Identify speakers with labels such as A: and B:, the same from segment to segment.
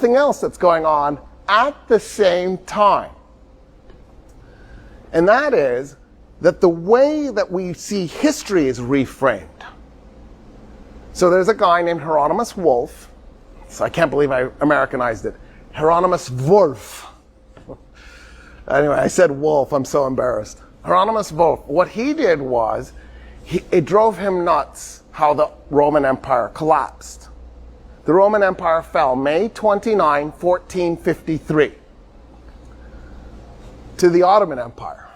A: something else that's going on at the same time. And that is that the way that we see history is reframed. So there's a guy named Hieronymus Wolff. So I can't believe I Americanized it. Hieronymus Wolff. Anyway, I said Wolff. I'm so embarrassed. Hieronymus Wolff. What he did was, it drove him nuts how the Roman Empire collapsed. The Roman Empire fell May 29, 1453, to the Ottoman Empire.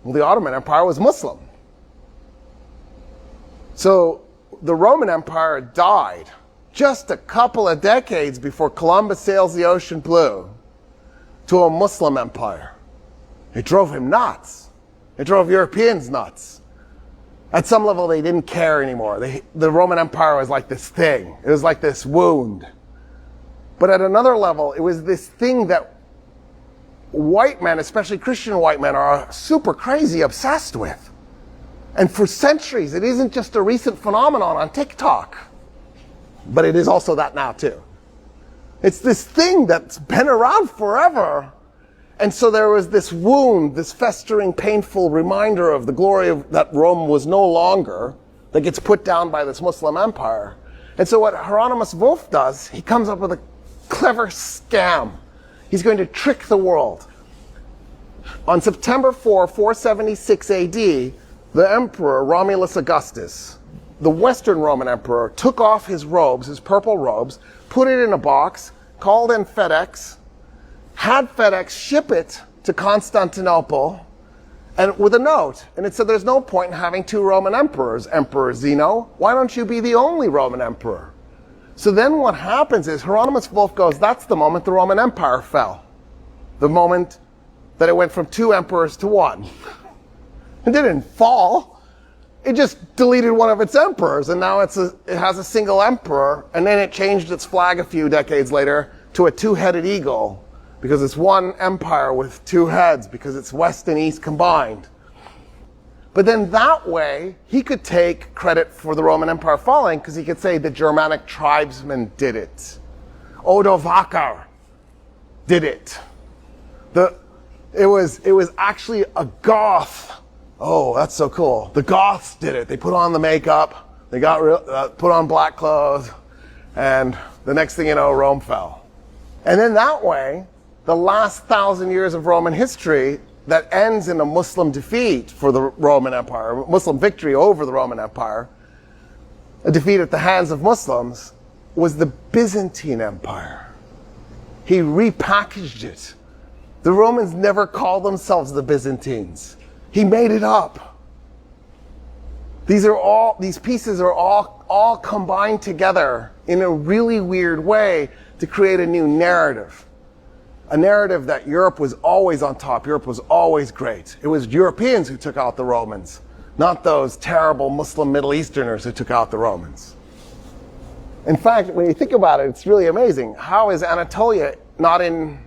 A: Well, the Ottoman Empire was Muslim. So the Roman Empire died just a couple of decades before Columbus sails the ocean blue to a Muslim empire. It drove him nuts. It drove Europeans nuts. At some level, they didn't care anymore. The Roman Empire was like this thing. It was like this wound. But at another level, it was this thing that white men, especially Christian white men, are super crazy obsessed with. And for centuries, it isn't just a recent phenomenon on TikTok. But it is also that now, too. It's this thing that's been around forever. And so there was this wound, this festering, painful reminder of the glory of that Rome was no longer, that gets put down by this Muslim empire. And so what Hieronymus Wolff does, he comes up with a clever scam. He's going to trick the world. On September 4, 476 AD, the emperor Romulus Augustus, the Western Roman emperor, took off his robes, his purple robes, put it in a box, called in FedEx, had FedEx ship it to Constantinople, and with a note. And it said, there's no point in having two Roman emperors, Emperor Zeno. Why don't you be the only Roman emperor? So then what happens is Hieronymus Wolff goes, that's the moment the Roman Empire fell. The moment that it went from two emperors to one. It didn't fall. It just deleted one of its emperors, and now it has a single emperor, and then it changed its flag a few decades later to a two-headed eagle, because it's one empire with two heads, because it's West and East combined. But then that way, he could take credit for the Roman Empire falling, because he could say the Germanic tribesmen did it. Odovacar did it. It was actually a Goth. Oh, that's so cool. The Goths did it. They put on the makeup, they put on black clothes, and the next thing you know, Rome fell. And then that way, the last 1,000 years of Roman history that ends in a Muslim defeat for the Roman Empire, Muslim victory over the Roman Empire, a defeat at the hands of Muslims, was the Byzantine Empire. He repackaged it. The Romans never called themselves the Byzantines. He made it up. These pieces are all combined together in a really weird way to create a new narrative. A narrative that Europe was always on top. Europe was always great. It was Europeans who took out the Romans, not those terrible Muslim Middle Easterners who took out the Romans. In fact, when you think about it, it's really amazing. How is Anatolia not in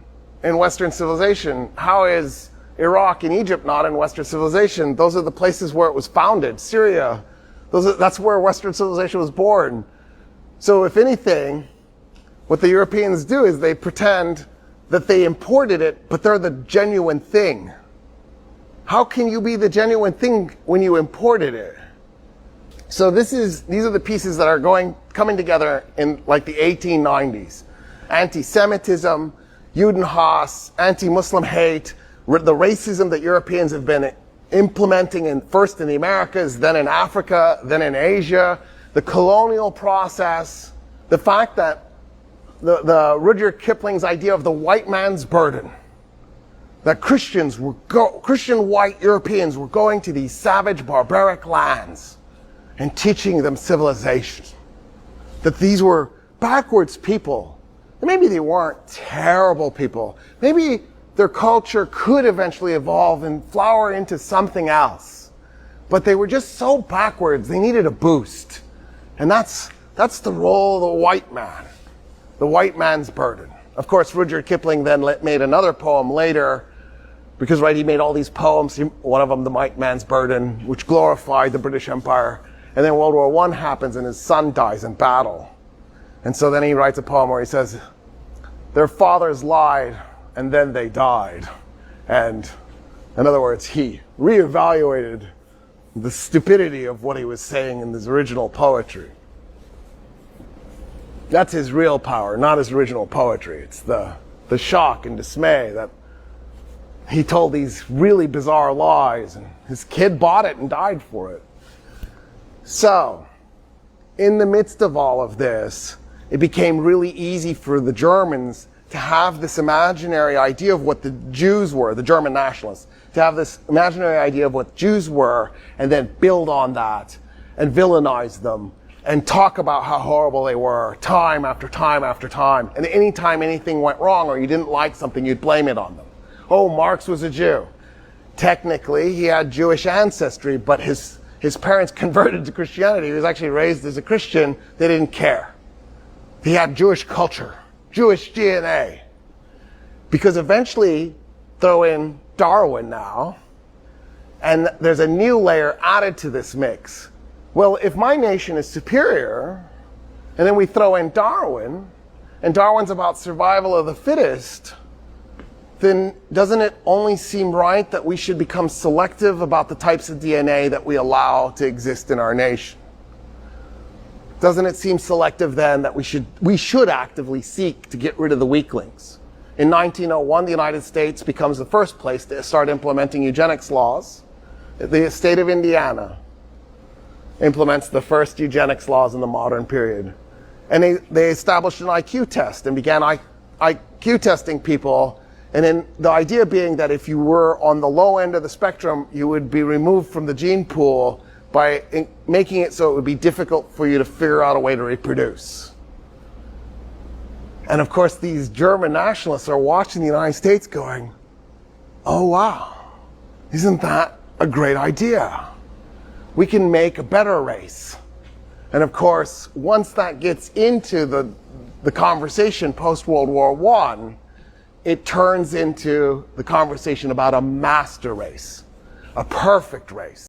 A: Western civilization? How is Iraq and Egypt not in Western civilization? Those are the places where it was founded. Syria, that's where Western civilization was born. So if anything, what the Europeans do is they pretend that they imported it, but they're the genuine thing. How can you be the genuine thing when you imported it? So these are the pieces that are coming together in like the 1890s. Anti-Semitism, Judenhass, anti-Muslim hate, the racism that Europeans have been implementing first in the Americas, then in Africa, then in Asia, the colonial process, the fact that the Rudyard Kipling's idea of the white man's burden, that Christian white Europeans were going to these savage, barbaric lands and teaching them civilization, that these were backwards people. Maybe they weren't terrible people. Maybe their culture could eventually evolve and flower into something else. But they were just so backwards, they needed a boost. And that's the role of the white man. The white man's burden. Of course, Rudyard Kipling then made another poem later, because he made all these poems, one of them, The White Man's Burden, which glorified the British Empire. And then World War I happens and his son dies in battle. And so then he writes a poem where he says, their fathers lied and then they died. And in other words, he reevaluated the stupidity of what he was saying in his original poetry. That's his real power, not his original poetry. It's the shock and dismay that he told these really bizarre lies, and his kid bought it and died for it. So, in the midst of all of this, it became really easy for the Germans to have this imaginary idea of what the Jews were, the German nationalists, to have this imaginary idea of what Jews were, and then build on that, and villainize them, and talk about how horrible they were, time after time after time. And anytime anything went wrong, or you didn't like something, you'd blame it on them. Oh, Marx was a Jew. Technically, he had Jewish ancestry, but his parents converted to Christianity. He was actually raised as a Christian. They didn't care. He had Jewish culture, Jewish DNA. Because eventually, throw in Darwin now, and there's a new layer added to this mix. Well, if my nation is superior, and then we throw in Darwin, and Darwin's about survival of the fittest, then doesn't it only seem right that we should become selective about the types of DNA that we allow to exist in our nation? Doesn't it seem selective then that we should actively seek to get rid of the weaklings? In 1901, the United States becomes the first place to start implementing eugenics laws. The state of Indiana implements the first eugenics laws in the modern period. And they established an IQ test and began IQ testing people. And then the idea being that if you were on the low end of the spectrum, you would be removed from the gene pool by making it so it would be difficult for you to figure out a way to reproduce. And of course, these German nationalists are watching the United States going, oh wow, isn't that a great idea? We can make a better race. And of course, once that gets into the conversation post-World War I, it turns into the conversation about a master race, a perfect race.